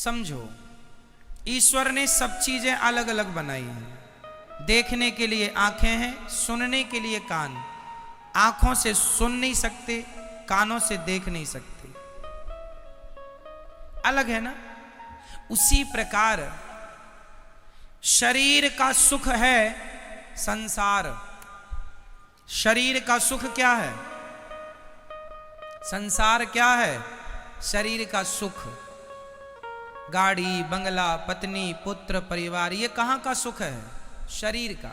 समझो, ईश्वर ने सब चीजें अलग अलग बनाई हैं। देखने के लिए आंखें हैं, सुनने के लिए कान। आंखों से सुन नहीं सकते, कानों से देख नहीं सकते, अलग है ना। उसी प्रकार शरीर का सुख है संसार। शरीर का सुख क्या है? संसार क्या है? शरीर का सुख। गाड़ी, बंगला, पत्नी, पुत्र, परिवार, ये कहां का सुख है? शरीर का।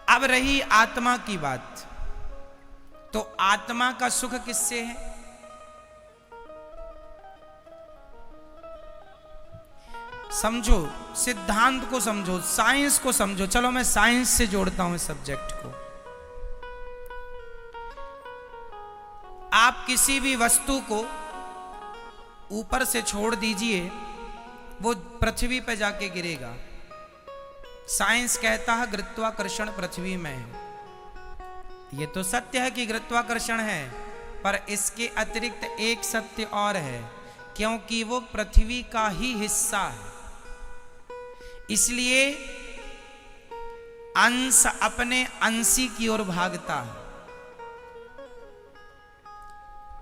अब रही आत्मा की बात, तो आत्मा का सुख किससे है? समझो, सिद्धांत को समझो, साइंस को समझो। चलो मैं साइंस से जोड़ता हूं इस सब्जेक्ट को। आप किसी भी वस्तु को ऊपर से छोड़ दीजिए, वो पृथ्वी पर जाके गिरेगा। साइंस कहता है गुरुत्वाकर्षण पृथ्वी में है। ये तो सत्य है कि गुरुत्वाकर्षण है, पर इसके अतिरिक्त एक सत्य और है, क्योंकि वो पृथ्वी का ही हिस्सा है। इसलिए अंश अपने अंशी की ओर भागता है।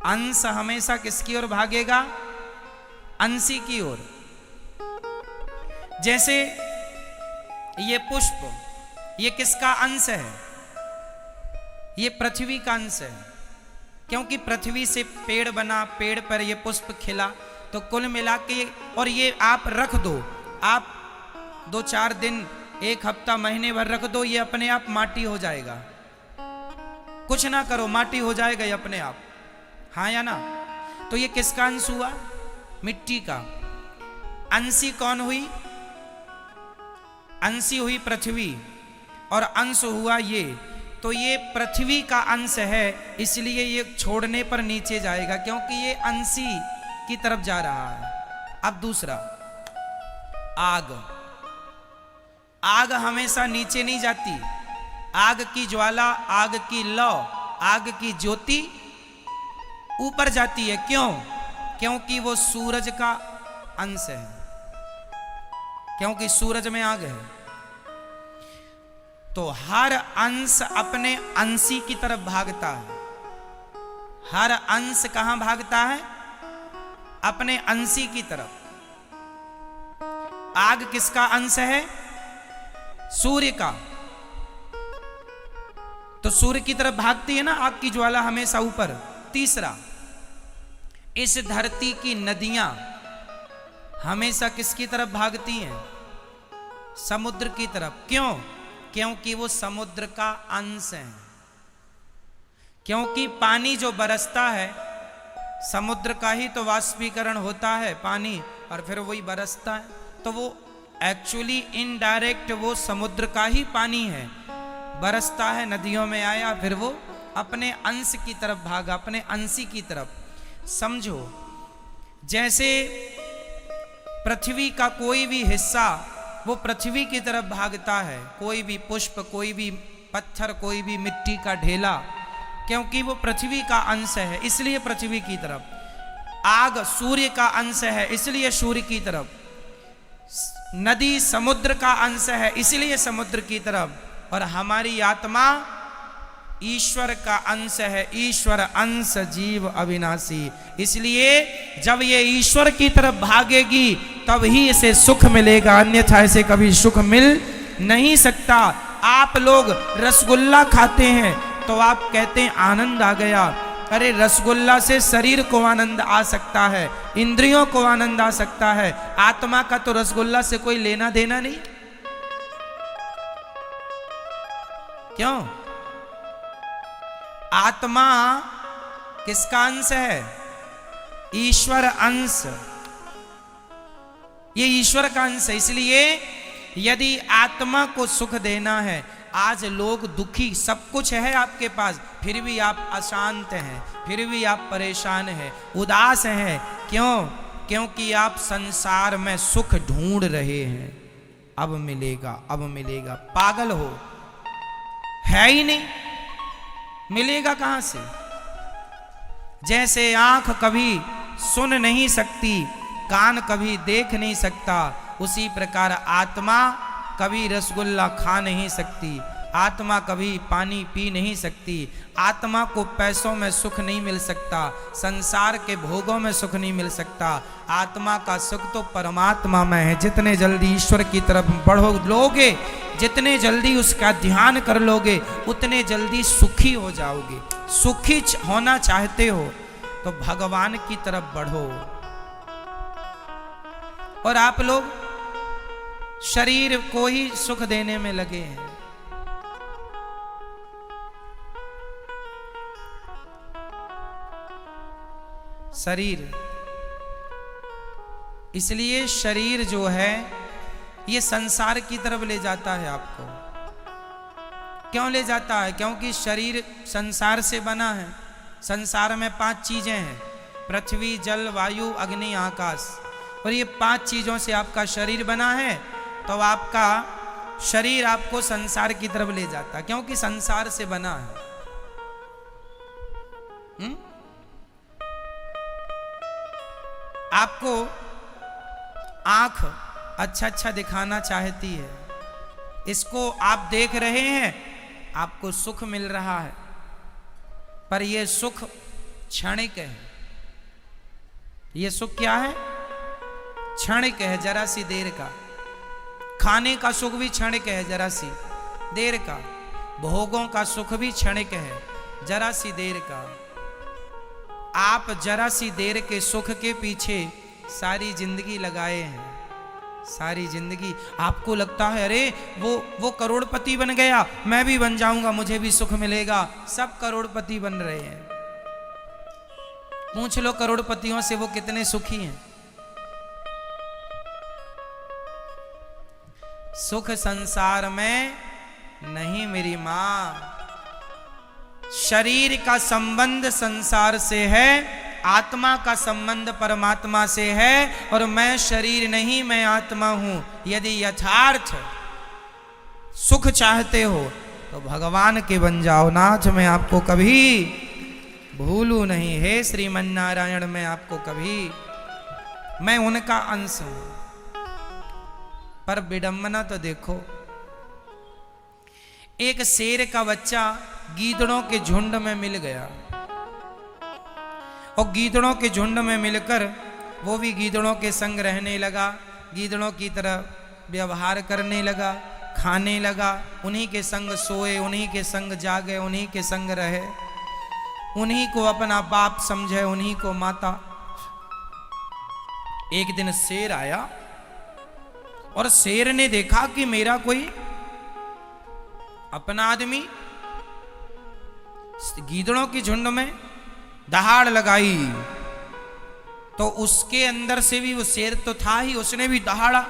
अंश हमेशा किसकी ओर भागेगा? अंशी की ओर। जैसे ये पुष्प, ये किसका अंश है? ये पृथ्वी का अंश है, क्योंकि पृथ्वी से पेड़ बना, पेड़ पर ये पुष्प खिला। तो कुल मिला के, और ये आप रख दो, आप 2-4 दिन, 1 हफ्ता, महीने भर रख दो, ये अपने आप माटी हो जाएगा। कुछ ना करो, माटी हो जाएगा ये अपने आप। हाँ या ना? तो ये किसका अंश हुआ? मिट्टी का। अंशी कौन हुई? अंशी हुई पृथ्वी, और अंश हुआ ये। तो ये पृथ्वी का अंश है, इसलिए ये छोड़ने पर नीचे जाएगा, क्योंकि ये अंशी की तरफ जा रहा है। अब दूसरा, आग। आग हमेशा नीचे नहीं जाती। आग की ज्वाला, आग की लौ, आग की ज्योति ऊपर जाती है। क्यों? क्योंकि वो सूरज का अंश है, क्योंकि सूरज में आग है। तो हर अंश अपने अंशी की तरफ भागता है। हर अंश कहां भागता है? अपने अंशी की तरफ। आग किसका अंश है? सूर्य का। तो सूर्य की तरफ भागती है ना आग की ज्वाला हमेशा ऊपर। तीसरा, इस धरती की नदियां हमेशा किसकी तरफ भागती हैं? समुद्र की तरफ। क्यों? क्योंकि वो समुद्र का अंश है। क्योंकि पानी जो बरसता है, समुद्र का ही तो वाष्पीकरण होता है पानी, और फिर वही बरसता है। तो वो एक्चुअली इनडायरेक्ट वो समुद्र का ही पानी है, बरसता है, नदियों में आया, फिर वो अपने अंश की तरफ भागा, अपने अंशी की तरफ। समझो, जैसे पृथ्वी का कोई भी हिस्सा वो पृथ्वी की तरफ भागता है। कोई भी पुष्प, कोई भी पत्थर, कोई भी मिट्टी का ढेला, क्योंकि वो पृथ्वी का अंश है, इसलिए पृथ्वी की तरफ। आग सूर्य का अंश है, इसलिए सूर्य की तरफ। नदी समुद्र का अंश है, इसलिए समुद्र की तरफ। और हमारी आत्मा ईश्वर का अंश है। ईश्वर अंश जीव अविनाशी। इसलिए जब ये ईश्वर की तरफ भागेगी तब ही इसे सुख मिलेगा, अन्यथा इसे कभी सुख मिल नहीं सकता। आप लोग रसगुल्ला खाते हैं तो आप कहते हैं आनंद आ गया। अरे रसगुल्ला से शरीर को आनंद आ सकता है, इंद्रियों को आनंद आ सकता है, आत्मा का तो रसगुल्ला से कोई लेना देना नहीं। क्यों? आत्मा किसका अंश है? ईश्वर अंश। ये ईश्वर का अंश है। इसलिए यदि आत्मा को सुख देना है, आज लोग दुखी, सब कुछ है आपके पास, फिर भी आप अशांत हैं, फिर भी आप परेशान हैं, उदास हैं। क्यों? क्योंकि आप संसार में सुख ढूंढ रहे हैं। अब मिलेगा, अब मिलेगा। पागल हो, है ही नहीं, मिलेगा कहां से? जैसे आंख कभी सुन नहीं सकती, कान कभी देख नहीं सकता, उसी प्रकार आत्मा कभी रसगुल्ला खा नहीं सकती, आत्मा कभी पानी पी नहीं सकती, आत्मा को पैसों में सुख नहीं मिल सकता, संसार के भोगों में सुख नहीं मिल सकता। आत्मा का सुख तो परमात्मा में है। जितने जल्दी ईश्वर की तरफ बढ़ो लोगे, जितने जल्दी उसका ध्यान कर लोगे, उतने जल्दी सुखी हो जाओगे। सुखी होना चाहते हो तो भगवान की तरफ बढ़ो। और आप लोग शरीर को ही सुख देने में लगे हैं। शरीर, इसलिए शरीर जो है ये संसार की तरफ ले जाता है आपको। क्यों ले जाता है? क्योंकि शरीर संसार से बना है। संसार में 5 चीजें हैं, पृथ्वी, जल, वायु, अग्नि, आकाश, और ये 5 चीजों से आपका शरीर बना है। तो आपका शरीर आपको संसार की तरफ ले जाता है, क्योंकि संसार से बना है। आपको आंख अच्छा अच्छा दिखाना चाहती है, इसको आप देख रहे हैं, आपको सुख मिल रहा है, पर यह सुख क्षणिक है। यह सुख क्या है? क्षणिक है, जरा सी देर का। खाने का सुख भी क्षणिक है, जरा सी देर का। भोगों का सुख भी क्षणिक है, जरा सी देर का। आप जरा सी देर के सुख के पीछे सारी जिंदगी लगाए हैं। सारी जिंदगी आपको लगता है अरे वो करोड़पति बन गया, मैं भी बन जाऊंगा, मुझे भी सुख मिलेगा। सब करोड़पति बन रहे हैं। पूछ लो करोड़पतियों से वो कितने सुखी हैं। सुख संसार में नहीं मेरी मां। शरीर का संबंध संसार से है, आत्मा का संबंध परमात्मा से है। और मैं शरीर नहीं, मैं आत्मा हूं। यदि यथार्थ सुख चाहते हो तो भगवान के बन जाओ। नाथ मैं आपको कभी भूलू नहीं, हे श्रीमन्नारायण मैं आपको कभी, मैं उनका अंश हूं। पर विडंबना तो देखो, एक शेर का बच्चा गीदड़ों के झुंड में मिल गया, और गीदड़ों के झुंड में मिलकर वो भी गीदड़ों के संग रहने लगा, गीदड़ों की तरह व्यवहार करने लगा, खाने लगा, उन्हीं के संग सोए, उन्हीं के संग जागे, उन्हीं के संग रहे, उन्हीं को अपना बाप समझे, उन्हीं को माता। एक दिन शेर आया और शेर ने देखा कि मेरा कोई अपना आदमी गीदड़ों की झुंड में दहाड़ लगाई, तो उसके अंदर से भी वो शेर तो था ही, उसने भी दहाड़ा।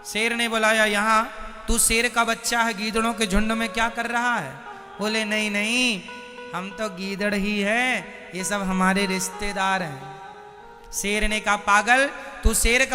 शेर ने बुलाया, यहां तू शेर का बच्चा है, गीदड़ों के झुंड में क्या कर रहा है? बोले नहीं नहीं, हम तो गीदड़ ही हैं, ये सब हमारे रिश्तेदार हैं। शेर ने कहा पागल, तू शेर का